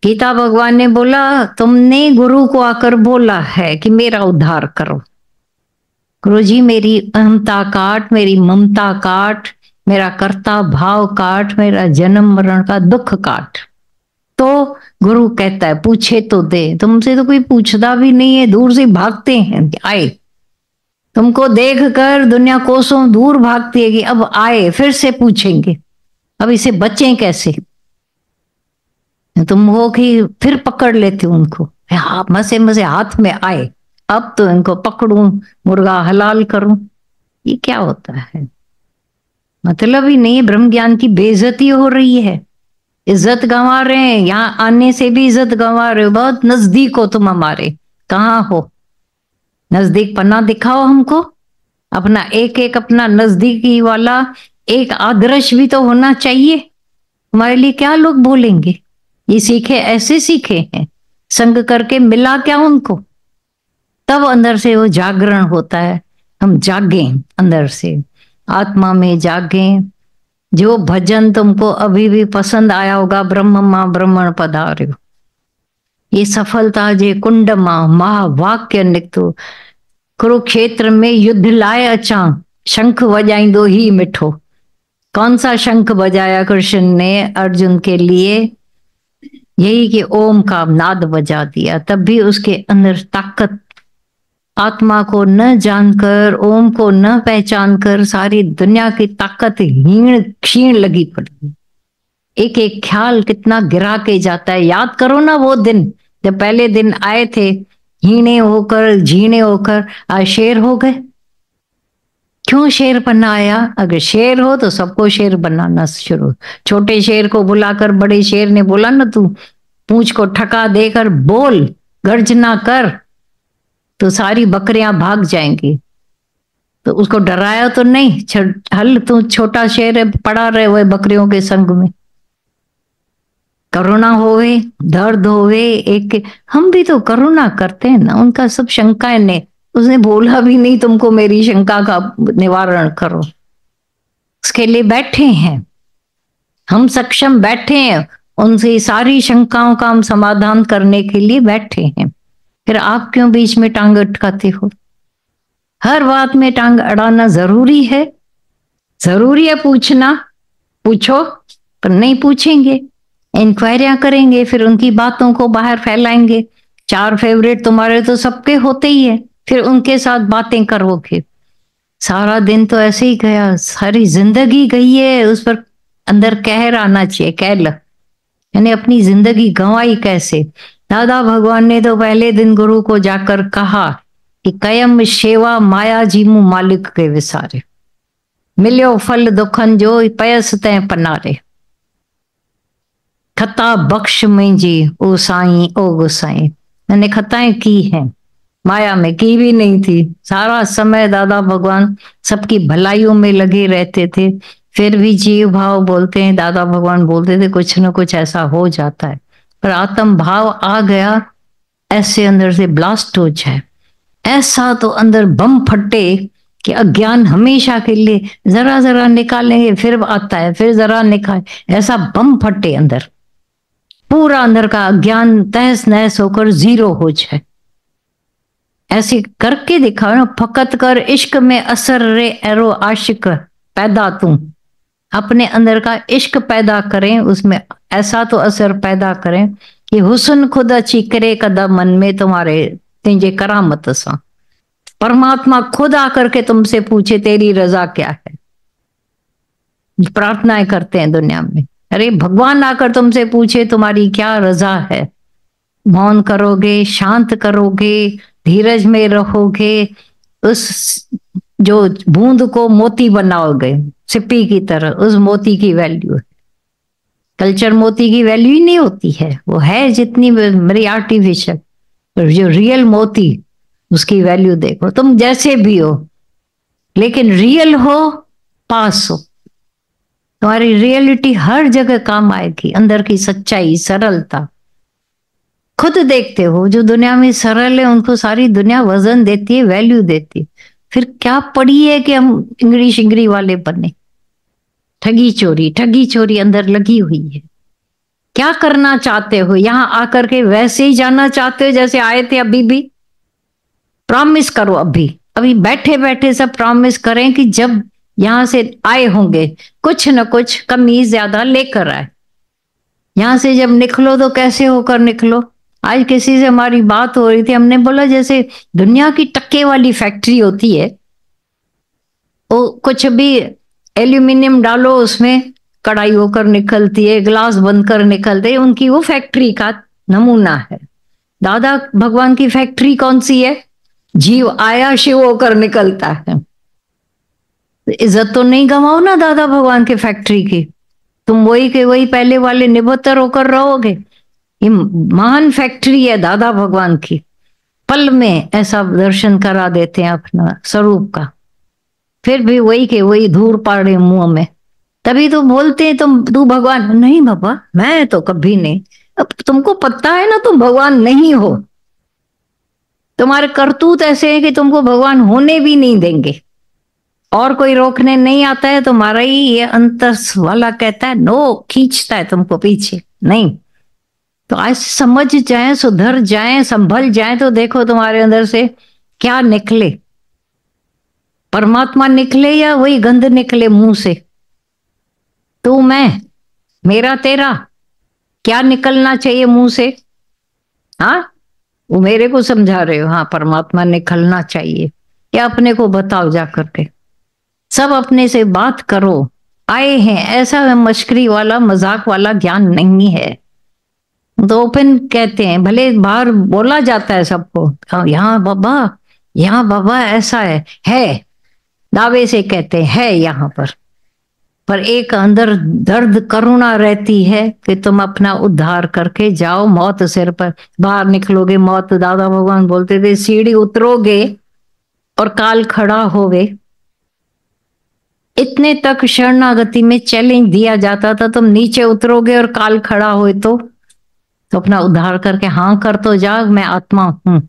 गीता भगवान ने बोला, तुमने गुरु को आकर बोला है कि मेरा उद्धार करो। गुरु जी मेरी अहमता काट, मेरी ममता काट, मेरा कर्ता भाव काट, मेरा जन्म मरण का दुख काट। तो गुरु कहता है पूछे तो दे। तुमसे तो कोई पूछता भी नहीं है, दूर से भागते हैं। आए तुमको देख कर दुनिया कोसों दूर भागती है कि अब आए फिर से पूछेंगे, अब इसे बचें कैसे। तुम हो कि फिर पकड़ लेते हो उनको, मसे मसे हाथ में आए, अब तो इनको पकड़ूं, मुर्गा हलाल करूं। ये क्या होता है? मतलब ही नहीं। ब्रह्म ज्ञान की बेइज्जती हो रही है, इज्जत गंवा रहे हैं। यहाँ आने से भी इज्जत गंवा रहे हो। बहुत नजदीक हो तुम हमारे, कहाँ हो? नजदीक पन्ना दिखाओ हमको अपना। एक एक अपना नजदीकी वाला एक आदर्श भी तो होना चाहिए। हमारे लिए क्या लोग बोलेंगे? ये सीखे ऐसे सीखे हैं, संग करके मिला क्या उनको? तब अंदर से वो जागरण होता है। हम जागें अंदर से, आत्मा में जागें। जो भजन तुमको अभी भी पसंद आया होगा, ब्रह्म मां ब्रह्मण पधार्यो, ये सफलता जे कुंड मां महावाक्य निकतो, कुरुक्षेत्र में युद्ध लाए अचा, शंख बजाइंदो ही मिठो। कौन सा शंख बजाया कृष्ण ने अर्जुन के लिए? यही कि ओम का नाद बजा दिया। तब भी उसके अंदर ताकत, आत्मा को न जानकर, ओम को न पहचान कर सारी दुनिया की ताकत हीण क्षीण लगी पड़ी। एक एक ख्याल कितना गिरा के जाता है। याद करो ना वो दिन जब पहले दिन आए थे, हीणे होकर झीणे होकर आज शेर हो गए। क्यों शेर बनना आया? अगर शेर हो तो सबको शेर बनाना शुरू। छोटे शेर को बुलाकर बड़े शेर ने बोला ना, तू पूंछ को ठका देकर बोल, गर्जना कर, तो सारी बकरियां भाग जाएंगी। तो उसको डराया तो नहीं, हल तू छोटा शेर है, पड़ा रहे हुए बकरियों के संग में। करुणा होवे, दर्द होवे, एक हम भी तो करुणा करते हैं ना। उनका सब शंकाएं ने, उसने बोला भी नहीं तुमको मेरी शंका का निवारण करो। उसके लिए बैठे हैं हम, सक्षम बैठे हैं उनसे सारी शंकाओं का हम समाधान करने के लिए बैठे हैं। फिर आप क्यों बीच में टांग अटकाते हो? हर बात में टांग अड़ाना जरूरी है? जरूरी है पूछना? पूछो, पर नहीं पूछेंगे, इंक्वायरियां करेंगे, फिर उनकी बातों को बाहर फैलाएंगे। 4 फेवरेट तुम्हारे तो सबके होते ही है, फिर उनके साथ बातें करोगे। सारा दिन तो ऐसे ही गया, सारी जिंदगी गई है। उस पर अंदर कहर आना चाहिए, कहल, यानी अपनी जिंदगी गंवाई कैसे। दादा भगवान ने तो पहले दिन गुरु को जाकर कहा कि कयम सेवा माया जीमू मालिक के विसारे, मिलियो फल दुखन जो पयस तय पनारे, खता बख्श मुंहिंजी ओ साईं ओ गुसाईं। मैंने खताएं की हैं, माया में की भी नहीं थी। सारा समय दादा भगवान सबकी भलाइयों में लगे रहते थे। फिर भी जीव भाव बोलते हैं, दादा भगवान बोलते थे कुछ ना कुछ ऐसा हो जाता है। पर आत्म भाव आ गया, ऐसे अंदर से ब्लास्ट हो जाए, ऐसा तो अंदर बम फटे कि अज्ञान हमेशा के लिए, जरा जरा निकालेंगे फिर आता है, फिर जरा निकाल, ऐसा बम फटे अंदर, पूरा अंदर का अज्ञान तहस नहस होकर जीरो हो जाए। ऐसे करके दिखाओ ना। फकत कर इश्क में असर रे एरो आशिक पैदा तू, अपने अंदर का इश्क पैदा करें, उसमें ऐसा तो असर पैदा करें कि हुस्न खुद अची करे कदम मन में तुम्हारे, तुझे करामत सा परमात्मा खुद आकर के तुमसे पूछे तेरी रजा क्या है। प्रार्थनाएं करते हैं दुनिया में, अरे भगवान आकर तुमसे पूछे तुम्हारी क्या रजा है। मौन करोगे, शांत करोगे, धीरज में रहोगे, उस जो बूंद को मोती बनाओगे सिप्पी की तरह, उस मोती की वैल्यू है। कल्चर मोती की वैल्यू ही नहीं होती है, वो है जितनी मेरी आर्टिफिशियल, जो रियल मोती उसकी वैल्यू देखो। तुम जैसे भी हो लेकिन रियल हो, पास हो, तुम्हारी रियलिटी हर जगह काम आएगी। अंदर की सच्चाई, सरलता खुद देखते हो। जो दुनिया में सरल है उनको सारी दुनिया वजन देती है, वैल्यू देती है। फिर क्या पड़ी है कि हम इंगड़ी शिंगड़ी वाले बने। ठगी चोरी अंदर लगी हुई है। क्या करना चाहते हो? यहां आकर के वैसे ही जाना चाहते हो जैसे आए थे अभी भी? प्रॉमिस करो अभी, अभी बैठे बैठे सब प्रॉमिस करें कि जब यहां से आए होंगे कुछ न कुछ कमी ज्यादा लेकर आए। यहां से जब निकलो तो कैसे होकर निकलो? आज किसी से हमारी बात हो रही थी, हमने बोला जैसे दुनिया की टक्के वाली फैक्ट्री होती है, वो कुछ भी एल्यूमिनियम डालो उसमें कढ़ाई होकर निकलती है, ग्लास बनकर निकलते है, उनकी वो फैक्ट्री का नमूना है। दादा भगवान की फैक्ट्री कौन सी है? जीव आया शिव होकर निकलता है। इज्जत तो नहीं गवाओ ना दादा भगवान की फैक्ट्री की। तुम वही के वही पहले वाले निबत्तर होकर रहोगे। ये महान फैक्ट्री है दादा भगवान की, पल में ऐसा दर्शन करा देते हैं अपना स्वरूप का, फिर भी वही के वही धूल पाड़े मुंह में। तभी तो बोलते हैं तुम तू भगवान नहीं। बाबा मैं तो कभी नहीं। अब तुमको पता है ना तुम भगवान नहीं हो। तुम्हारे करतूत ऐसे हैं कि तुमको भगवान होने भी नहीं देंगे, और कोई रोकने नहीं आता है। तुम्हारा ही ये अंतर वाला कहता है नो, खींचता है तुमको पीछे। नहीं तो आज समझ जाए, सुधर जाए, संभल जाए तो देखो तुम्हारे अंदर से क्या निकले। परमात्मा निकले या वही गंध निकले मुंह से। तू मैं, मेरा तेरा, क्या निकलना चाहिए मुंह से? हाँ, वो मेरे को समझा रहे हो? हाँ, परमात्मा निकलना चाहिए। या अपने को बताओ जा करके, सब अपने से बात करो। आए हैं, ऐसा मश्करी वाला मजाक वाला ज्ञान नहीं है। तो ओपन कहते हैं, भले बाहर बोला जाता है सबको यहाँ बाबा, यहाँ बाबा ऐसा है दावे से कहते हैं है यहाँ पर एक अंदर दर्द करुणा रहती है कि तुम अपना उद्धार करके जाओ। मौत सिर पर, बाहर निकलोगे मौत। दादा भगवान बोलते थे सीढ़ी उतरोगे और काल खड़ा होवे। इतने तक शरणागति में चैलेंज दिया जाता था, तुम नीचे उतरोगे और काल खड़ा होए तो अपना उद्धार करके हाँ कर तो जा, मैं आत्मा हूं।